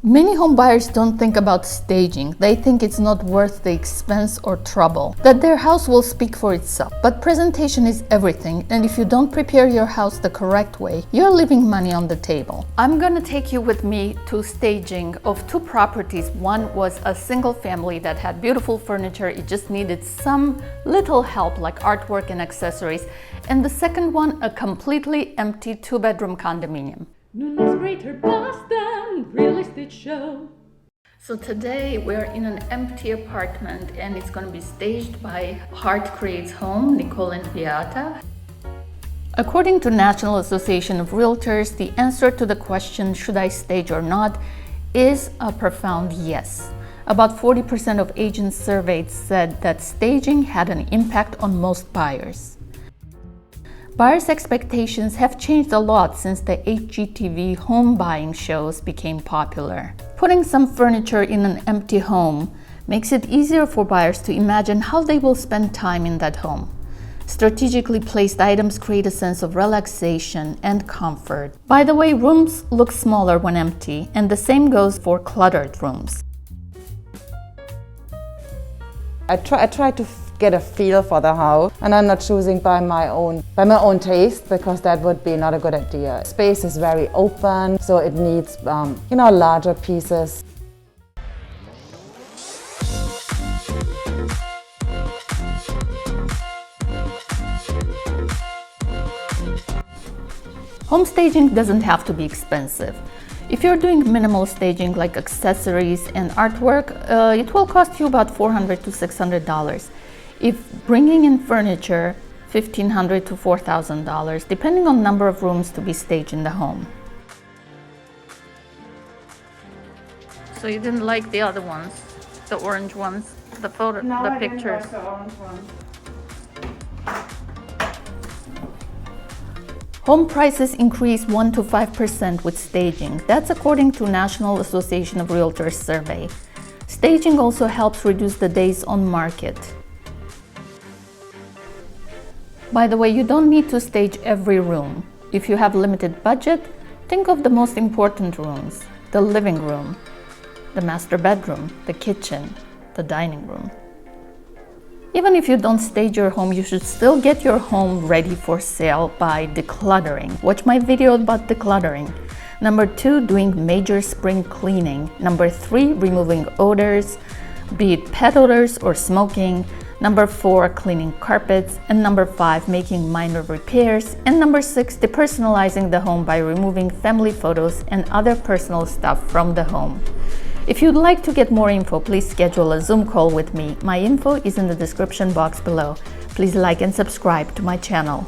Many home buyers don't think about staging. They think it's not worth the expense or trouble, that their house will speak for itself. But presentation is everything, and if you don't prepare your house the correct way, you're leaving money on the table. I'm gonna take you with me to staging of two properties. One was a single family that had beautiful furniture. It just needed some little help like artwork and accessories. And the second one, a completely empty two-bedroom condominium. Noune's Greater Boston Real Estate Show. So today we're in an empty apartment and it's going to be staged by Heart Creates Home, Nicole and Beata. According to National Association of Realtors, the answer to the question, should I stage or not, is a profound yes. About 40% of agents surveyed said that staging had an impact on most buyers. Buyers' expectations have changed a lot since the HGTV home buying shows became popular. Putting some furniture in an empty home makes it easier for buyers to imagine how they will spend time in that home. Strategically placed items create a sense of relaxation and comfort. By the way, rooms look smaller when empty, and the same goes for cluttered rooms. I try to get a feel for the house, and I'm not choosing by my own taste, because that would be not a good idea. Space is very open, so it needs larger pieces. Home staging doesn't have to be expensive. If you're doing minimal staging like accessories and artwork, it will cost you about $400 to $600. If bringing in furniture, $1,500 to $4,000, depending on number of rooms to be staged in the home. So you didn't like the other ones, the orange ones, the pictures? No, I didn't like the orange one. Home prices increase 1 to 5% with staging. That's according to National Association of Realtors survey. Staging also helps reduce the days on market. By the way, you don't need to stage every room. If you have limited budget, think of the most important rooms: the living room, the master bedroom, the kitchen, the dining room. Even if you don't stage your home, you should still get your home ready for sale by decluttering. Watch my video about decluttering. Number 2, doing major spring cleaning. Number 3, removing odors, be it pet odors or smoking. Number 4, cleaning carpets. And number 5, making minor repairs. And number 6, depersonalizing the home by removing family photos and other personal stuff from the home. If you'd like to get more info, please schedule a Zoom call with me. My info is in the description box below. Please like and subscribe to my channel.